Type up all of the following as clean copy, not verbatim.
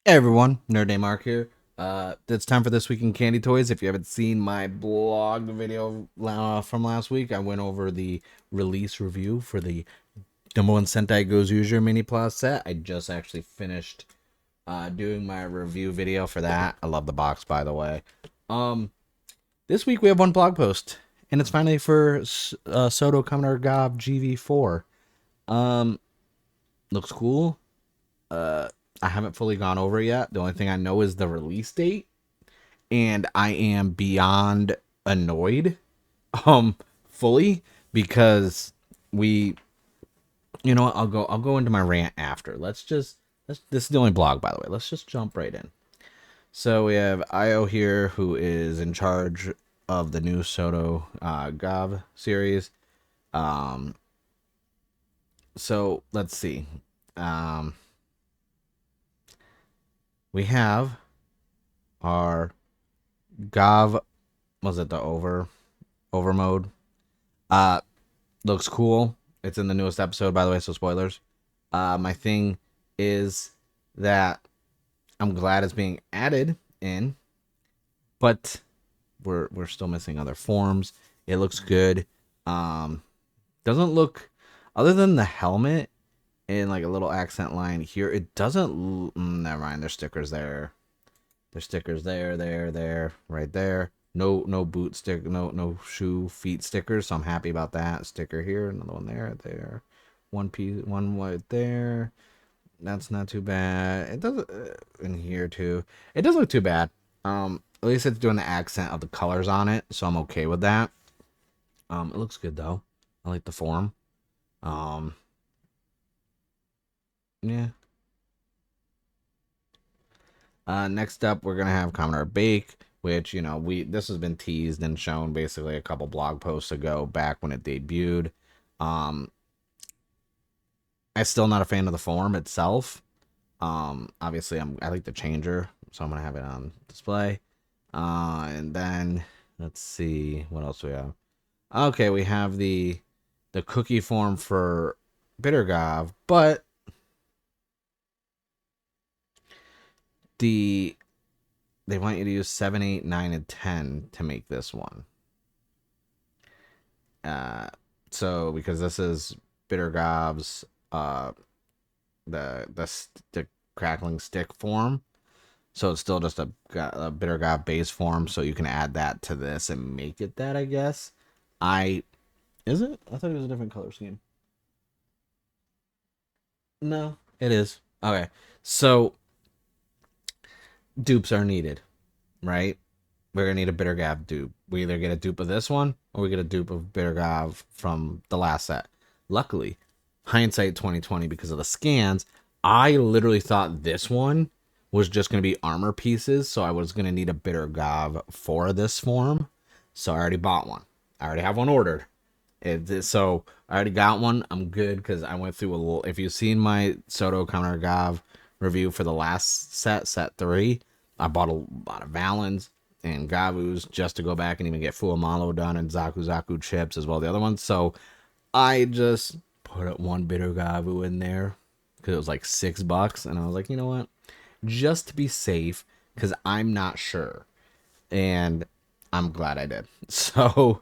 Hey everyone, Nerd Day Mark here. It's time for This Week in Candy Toys. If you haven't seen my blog video from last week, I went over the release review for the number one Sentai Goes User Mini Plus set. I just actually finished doing my review video for that. I love the box, by the way. Um, this week we have one blog post, and it's finally for So-Do Kamen Rider Gavv GV4. Um, looks cool. Uh, I haven't fully gone over it yet. The only thing I know is the release date, and I am beyond annoyed, um, fully because we, you know what? I'll go into my rant after. This is the only blog, by the way. Let's just jump right in. So we have Io here, who is in charge of the new So-Do Gavv series. Um, so let's see. Um, we have our Gav, was it the over mode? Uh Looks cool. It's in the newest episode, by the way, so spoilers. My thing is that I'm glad it's being added in, but we're still missing other forms. It looks good. Um doesn't look, other than the helmet and like a little accent line here, it doesn't never mind, there's stickers there. There's stickers there, right there. No boot stick, no shoe feet stickers. So I'm happy about that. Sticker here, another one there. One piece, one right there. That's not too bad. It doesn't in here too. It doesn't look too bad. At least it's doing the accent of the colors on it, so I'm okay with that. It looks good though. I like the form. Um, yeah. Next up, we're gonna have Commodore Bake, which this has been teased and shown basically a couple blog posts ago, back when it debuted. Um, I'm still not a fan of the form itself. Obviously, I like the changer, so I'm gonna have it on display. And then let's see what else we have. Okay, we have the cookie form for Bitter Gavv, but the they want you to use 7, 8, 9, and 10 to make this one. Uh, so because this is Bitter Gav's the crackling stick form, so it's still just a Bitter Gavv base form. So you can add that to this and make it that. I guess. I Is it? I thought it was a different color scheme. No, it is. Okay, so dupes are needed, right? We're gonna need a Bitter Gavv dupe. We either get a dupe of this one or we get a dupe of Bitter Gavv from the last set. Luckily, hindsight 2020, because of the scans, I literally thought this one was just gonna be armor pieces, so I was gonna need a Bitter Gavv for this form. So I already bought one. I already have one ordered. So I already got one. I'm good because I went through a little. If you've seen my So-Do Kamen Rider Gavv review for the last set 3, I bought a lot of Valens and Gavus just to go back and even get Fuamalo done and Zaku chips as well the other ones. So I just put up one Bitter Gavu in there because it was like $6, and I was like, you know what, just to be safe, because I'm not sure, and I'm glad I did. So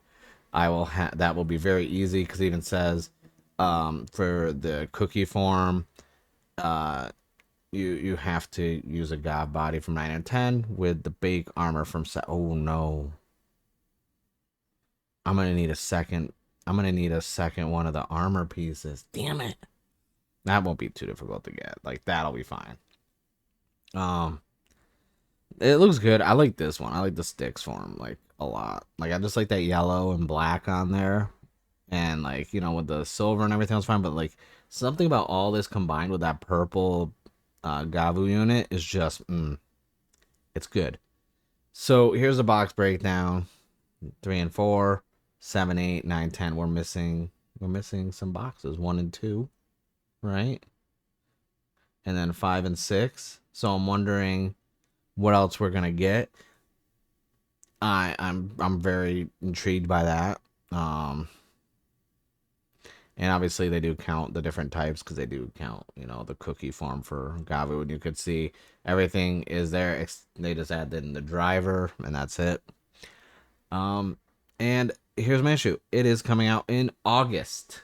I will that will be very easy, because it even says for the cookie form, uh you have to use a god body from 9 and 10 with the bake armor from set. Oh no, I'm gonna need a second. I'm gonna need a second one of the armor pieces. Damn it. That won't be too difficult to get. Like, that'll be fine. Um, it looks good. I like this one. I like the sticks form like a lot. Like, I just like that yellow and black on there, and like, with the silver and everything was fine. But like, something about all this combined with that purple Gavu unit is just it's good. So here's the box breakdown: 3 and 4, 7, 8, 9, 10. We're missing some boxes, 1 and 2, right? And then 5 and 6. So I'm wondering what else we're gonna get. I'm very intrigued by that. Um, And obviously they do count the different types because they do count, you know, the cookie form for Gavu. And you could see everything is there. They just add in the driver and that's it. And here's my issue. It is coming out in August.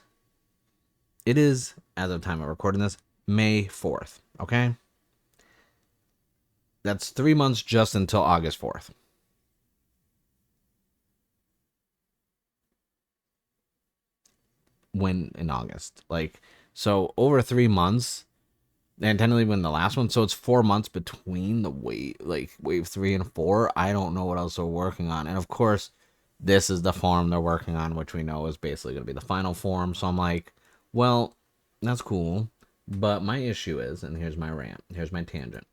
It is, as of time of recording this, May 4th. Okay? That's 3 months just until August 4th. When in August. Like, so over 3 months, and technically when the last one, so it's 4 months between the wave 3 and 4. I don't know what else they're working on. And of course, this is the form they're working on, which we know is basically going to be the final form. So I'm like, well, that's cool. But my issue is, and here's my rant, here's my tangent.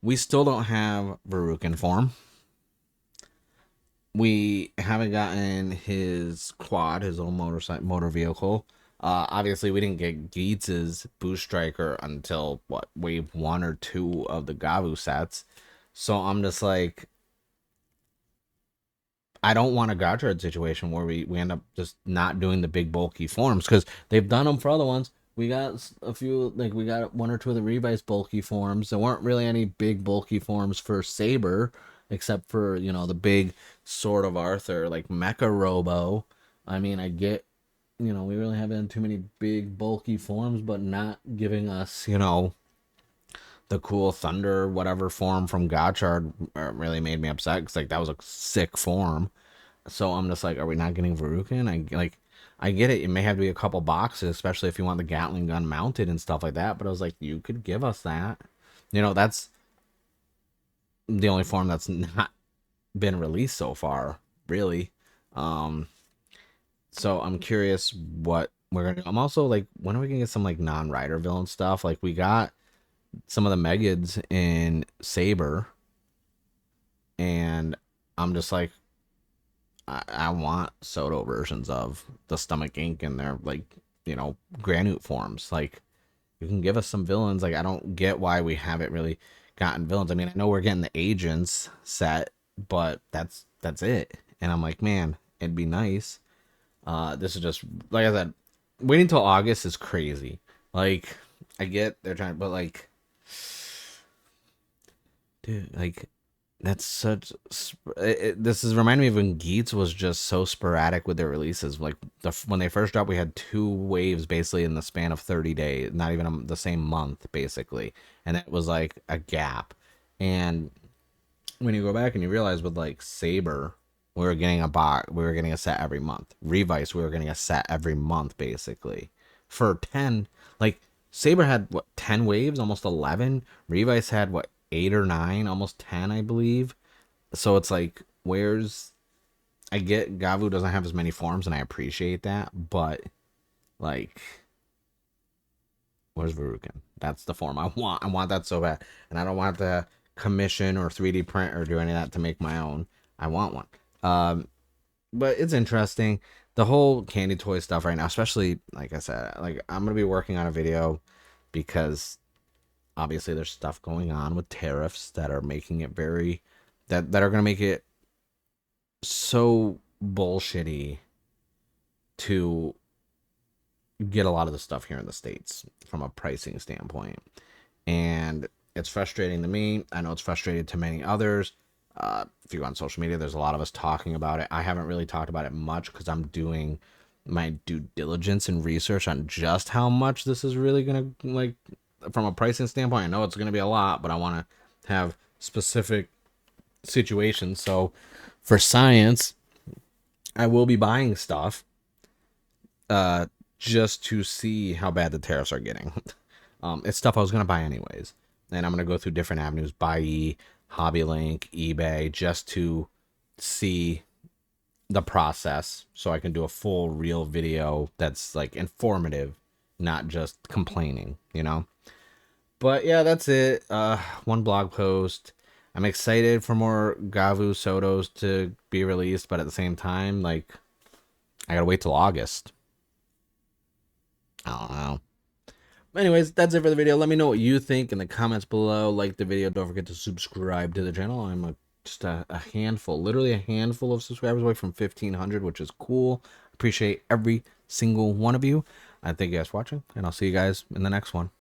We still don't have Verucan form. We haven't gotten his quad, his little motor vehicle. Obviously, we didn't get Geetz's Boost Striker until what, wave 1 or 2 of the Gavu sets. So I'm just like, I don't want a Gotchard situation where we end up just not doing the big bulky forms because they've done them for other ones. We got a few, like we got 1 or 2 of the Revice bulky forms. There weren't really any big bulky forms for Saber, except for, you know, the big Sword of Arthur, like Mecha Robo. I mean, I get, you know, we really haven't too many big bulky forms, but not giving us, you know, the cool Thunder whatever form from Gotchard really made me upset because like that was a sick form. So I'm just like, are we not getting Verucan? I get it. It may have to be a couple boxes, especially if you want the Gatling gun mounted and stuff like that. But I was like, you could give us that. You know, that's the only form that's not been released so far, really. Um, so I'm curious what we're gonna do. I'm also like, when are we gonna get some like non-rider villain stuff? Like we got some of the Megads in Saber, and I'm just like, I want So-Do versions of the Stomach Ink and their like, you know, Granute forms. Like you can give us some villains. Like I don't get why we haven't really gotten villains. I mean, I know we're getting the agents set, but that's it. And I'm like, man, it'd be nice. This is just like I said, waiting until August is crazy. Like I get they're trying, but like, dude, like that's such. This is reminding me of when Geets was just so sporadic with their releases. Like when they first dropped, we had 2 waves basically in the span of 30 days, not even the same month basically, and it was like a gap. And when you go back and you realize with like Saber, we were getting we were getting a set every month. Revice, we were getting a set every month basically. For 10, like Saber had what, 10 waves, almost 11. Revice had what, 8 or 9, almost 10, I believe. So it's like, where's, I get Gavu doesn't have as many forms, and I appreciate that, but like, where's Verucan? That's the form I want. I want that so bad, and I don't want to commission or 3D print or do any of that to make my own. I want one. But it's interesting, the whole candy toy stuff right now, especially like I said, like I'm gonna be working on a video because obviously there's stuff going on with tariffs that are making it very that are going to make it so bullshitty to get a lot of the stuff here in the States from a pricing standpoint. And it's frustrating to me. I know it's frustrating to many others. If you go on social media, there's a lot of us talking about it. I haven't really talked about it much because I'm doing my due diligence and research on just how much this is really going to, like, from a pricing standpoint. I know it's going to be a lot, but I want to have specific situations. So for science, I will be buying stuff just to see how bad the tariffs are getting. It's stuff I was going to buy anyways. And I'm going to go through different avenues, buy HobbyLink, eBay, just to see the process so I can do a full real video that's like informative, not just complaining, you know? But yeah, that's it. One blog post. I'm excited for more Gavu So-Dos to be released, but at the same time, like, I gotta wait till August. I don't know. Anyways, that's it for the video. Let me know what you think in the comments below. Like the video. Don't forget to subscribe to the channel. I'm just a handful, literally a handful of subscribers away from 1,500, which is cool. appreciate every single one of you. I thank you guys for watching, and I'll see you guys in the next one.